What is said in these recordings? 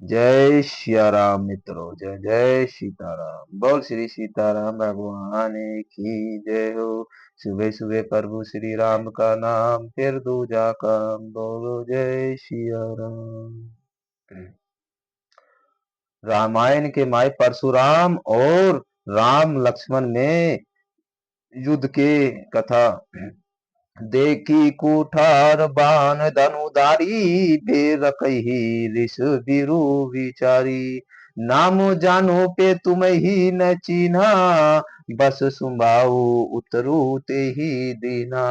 जय सिया राम मित्रों, जय जय सीताराम। बोल श्री सीताराम भगवान की जय हो। सुबह सुबह प्रभु श्री राम का नाम, फिर दूजा काम, बोलो जय सिया राम। रामायण के माय परशुराम और राम लक्ष्मण में युद्ध के कथा। देखी कुठार बाण धनुधारी, फेर कही ऋष बिरु विचारी। नाम जानो पे तुम ही न चीन्हा, बस सुबाऊ उतरू ते ही दीना।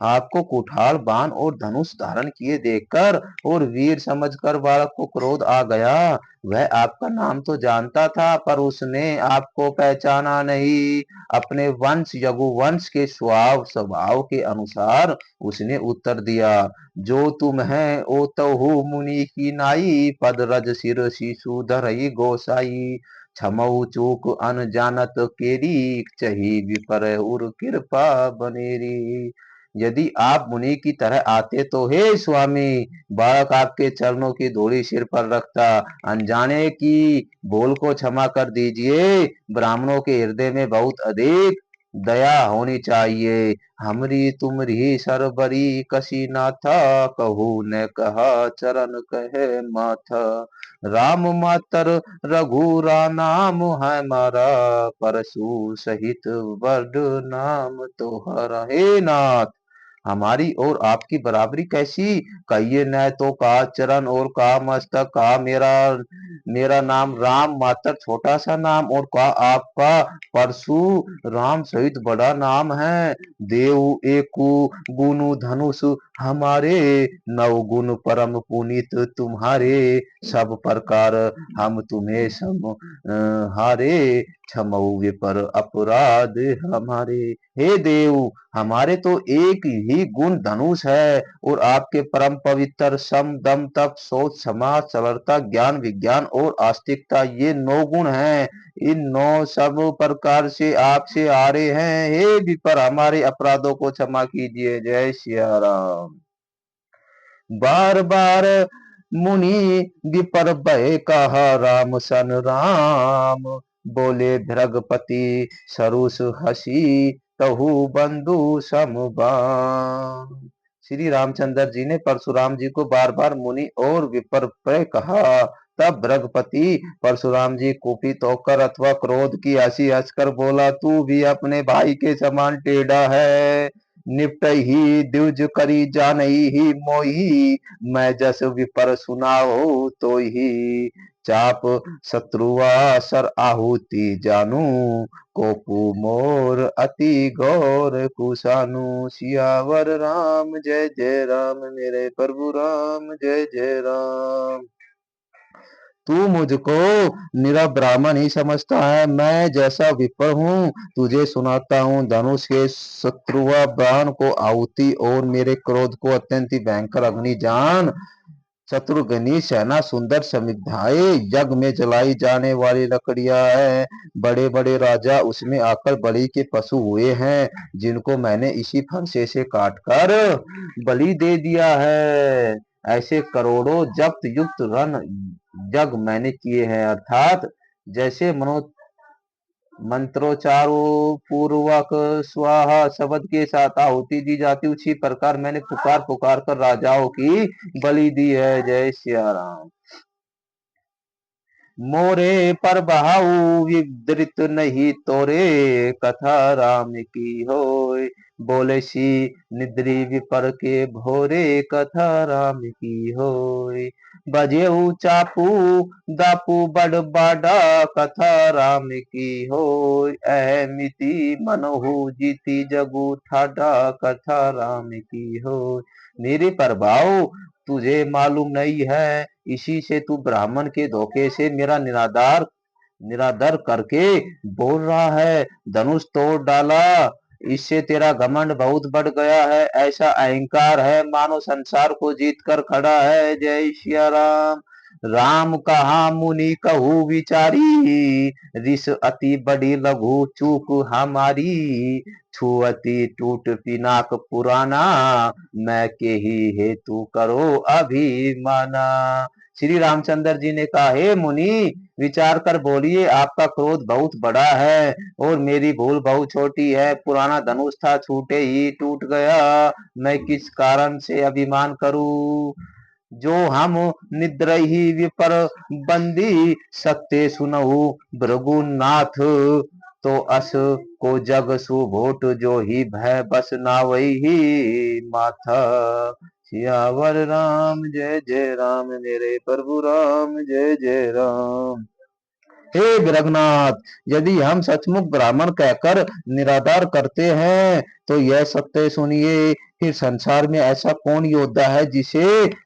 आपको कुठार बाण और धनुष धारण किए देखकर और वीर समझकर बालक को क्रोध आ गया। वह आपका नाम तो जानता था, पर उसने आपको पहचाना नहीं। अपने वंश यघुवंश के स्वभाव के अनुसार उसने उत्तर दिया, जो तुम है ओ तहु मुनि की नाई, पद रज सिर शिशु धरई गोसाई। क्षमऊ चूक अनजानत केरी, चही विपर उर कृपा बनेरी। यदि आप मुनि की तरह आते तो हे स्वामी, बालक आपके चरणों की धूली सिर पर रखता। अनजाने की भूल को क्षमा कर दीजिए। ब्राह्मणों के हृदय में बहुत अधिक दया होनी चाहिए। हमरी तुमरी सरबरी कसी नाथा, कहू न कहा चरण कहे माथा। राम मातर रघुरा नाम है मारा, परशु सहित बड़ नाम तोहरा। हे नाथ, हमारी और आपकी बराबरी कैसी? कहिए न तो कहा चरण और कहा मस्तक, कहा मेरा मेरा नाम राम मात्र छोटा सा नाम, और कहा आपका परशु राम सहित बड़ा नाम है। देव एकु गुनु धनुष हमारे, नव गुण परम पुनीत तुम्हारे। सब प्रकार हम तुम्हें सम हारे, क्षमऊ विपर अपराध हमारे। हे देव, हमारे तो एक ही गुण धनुष है, और आपके परम पवित्र सम दम तप सोच क्षमा सरलता ज्ञान विज्ञान और आस्तिकता, ये 9 गुण हैं। इन 9 सब प्रकार से आपसे हारे हैं। हे विपर, हमारे अपराधों को क्षमा कीजिए। जय सिया राम। बार बार मुनि विपर भय कहा, राम सन राम। बोले भृगपति सरुस हसी, तहु बंधु समबान। श्री रामचंद्र जी ने परशुराम जी को बार बार मुनि और विपर भय कहा। तब भृगपति परशुराम जी कुपित होकर अथवा क्रोध की हंसी हंसकर बोला, तू भी अपने भाई के समान टेढ़ा है। निपट ही द्विज करी जानई ही मोही, मैं जस विपर सुनाओ तो ही। चाप शत्रुआ सर आहुति जानू, कोपु मोर अति गौर कुशानु। सियावर राम जय जय राम, मेरे प्रभु राम जय जय राम। तू मुझको निरा ब्राह्मण ही समझता है। मैं जैसा विप्र हूँ तुझे सुनाता हूँ। धनुष के शत्रुआ बाण को आहुति और मेरे क्रोध को अत्यंत ही भयंकर अग्नि जान। शत्रुघ्नी सेना सुंदर समिधाए यज्ञ में जलाई जाने वाली लकड़ियां है। बड़े बड़े राजा उसमें आकर बलि के पशु हुए हैं, जिनको मैंने इसी फरसे से काट कर बलि दे दिया है। ऐसे करोड़ों जप्त युक्त रन यज्ञ मैंने किए हैं, अर्थात जैसे मंत्रोच्चारों पूर्वक स्वाहा शब्द के साथ आहुति दी जाती, उसी प्रकार मैंने पुकार पुकार कर राजाओं की बलि दी है। जय सिया राम। मोरे पर बहाऊ विदृत नहीं तोरे, कथा राम की होय। बोले सी निद्री विपर के भोरे, कथा राम की होय। बजेऊ चापू दापू बड़ बाडा, कथा राम की होय। अहमिति मनहु जीती जगू ठाडा, कथा राम की होय। मेरे प्रभाव तुझे मालूम नहीं है, इसी से तू ब्राह्मण के धोखे से मेरा निरादर करके बोल रहा है। धनुष तोड़ डाला, इससे तेरा घमंड बहुत बढ़ गया है। ऐसा अहंकार है मानो संसार को जीत कर खड़ा है। जय सिया राम। राम कहा मुनि कहू विचारी, रिस अति बड़ी लघु चूक हमारी। छुअति टूट पिनाक पुराना, मैं के ही हेतु करो अभिमाना। श्री रामचंद्र जी ने कहा, हे मुनि, विचार कर बोलिए, आपका क्रोध बहुत बड़ा है और मेरी भूल बहुत छोटी है। पुराना धनुष था, छूटे ही टूट गया, मैं किस कारण से अभिमान करूं। जो हम निद्रहि विपर बंदी, सत्य सुनहु भृगुनाथ। तो अस को जग सुभोट, जो ही भय बस नावई ही माथा। सियावर राम जय जय राम, मेरे प्रभु राम जय जय राम। हे रघुनाथ, यदि हम सचमुच ब्राह्मण कहकर निरादर करते हैं तो यह सत्य सुनिए, फिर संसार में ऐसा कौन योद्धा है जिसे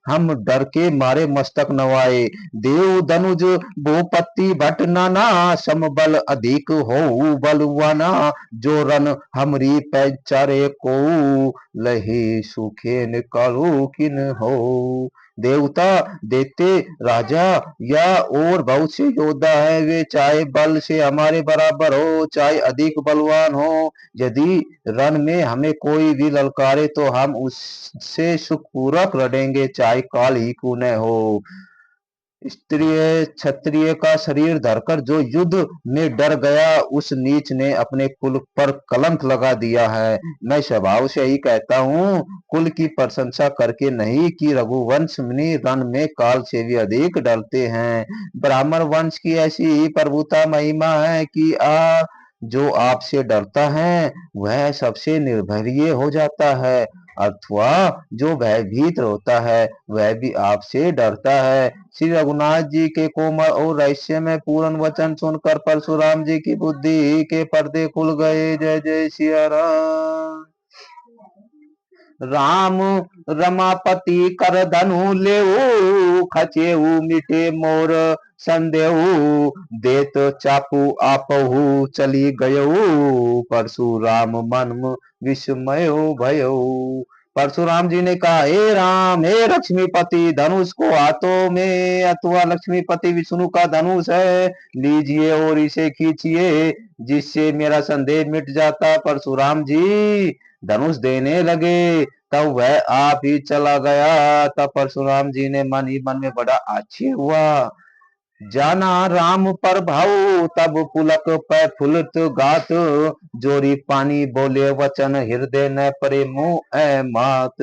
हम डर के मारे मस्तक नवाए। देव दनुज भूपति भट नाना, समबल अधिक हो बलवाना। जो रन हमरी पैचारे को, लही सुखे निकालू किन हो। देवता, देते, राजा या और बहुत से योद्धा है, वे चाहे बल से हमारे बराबर हो, चाहे अधिक बलवान हो। यदि रण में हमें कोई भी ललकारे तो हम उससे सुखपूर्वक लड़ेंगे, चाहे काल ही क्यों न हो। स्त्रीय क्षत्रिय का शरीर धरकर जो युद्ध में डर गया, उस नीच ने अपने कुल पर कलंक लगा दिया है। मैं स्वभाव से ही कहता हूँ, कुल की प्रशंसा करके नहीं, कि रघुवंश मुनि रण में काल से भी अधिक डरते हैं। ब्राह्मण वंश की ऐसी ही प्रभुता महिमा है कि जो आपसे डरता है वह सबसे निर्भय हो जाता है, अथवा जो भयभीत होता है वह भी आपसे डरता है। श्री रघुनाथ जी के कोमल और रहस्य में पूर्ण वचन सुनकर परशुराम जी की बुद्धि के पर्दे खुल गए। जय जय सिया राम। राम रमापति कर धनु लेऊ, खचेऊ मिटे मोर संदेहू। देत चापू आपहू चली गयऊ, परशुराम मन विस्मय भयऊ। परशुराम जी ने कहा, हे राम, हे लक्ष्मीपति, धनुष को हाथों में अथवा लक्ष्मीपति विष्णु का धनुष है, लीजिए और इसे खींचिए, जिससे मेरा संदेह मिट जाता। परशुराम जी धनुष देने लगे, तब वह आप ही चला गया। तब परशुराम जी ने मन ही मन में बड़ा आश्चर्य हुआ, जाना राम पर भाऊ, तब पुलक पै फुलत गात। जोरी पानी बोले वचन, हृदय न परे मुंह ए मात।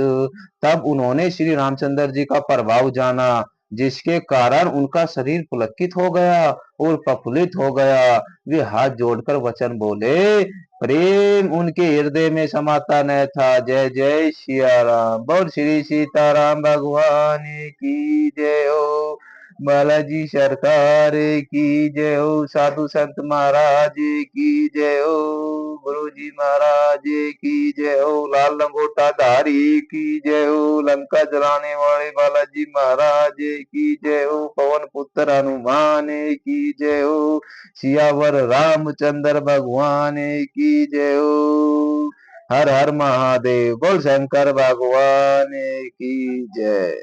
तब उन्होंने श्री रामचंद्र जी का प्रभाव जाना, जिसके कारण उनका शरीर पुलकित हो गया और प्रफुल्लित हो गया। वे हाथ जोड़कर वचन बोले, प्रेम उनके हृदय में समाता न था। जय जय सिया राम। बोल श्री सीताराम भगवान की जय हो। बालाजी सरकार की जय हो। साधु संत महाराज की जय हो। गुरु जी महाराज की जय हो। लाल लंगोटा धारी की जय हो। लंका जलाने वाले बालाजी महाराज की जय हो। पवन पुत्र हनुमान की जय हो। सियावर रामचंद्र भगवान की जय हो। हर हर महादेव। बोल शंकर भगवान की जय।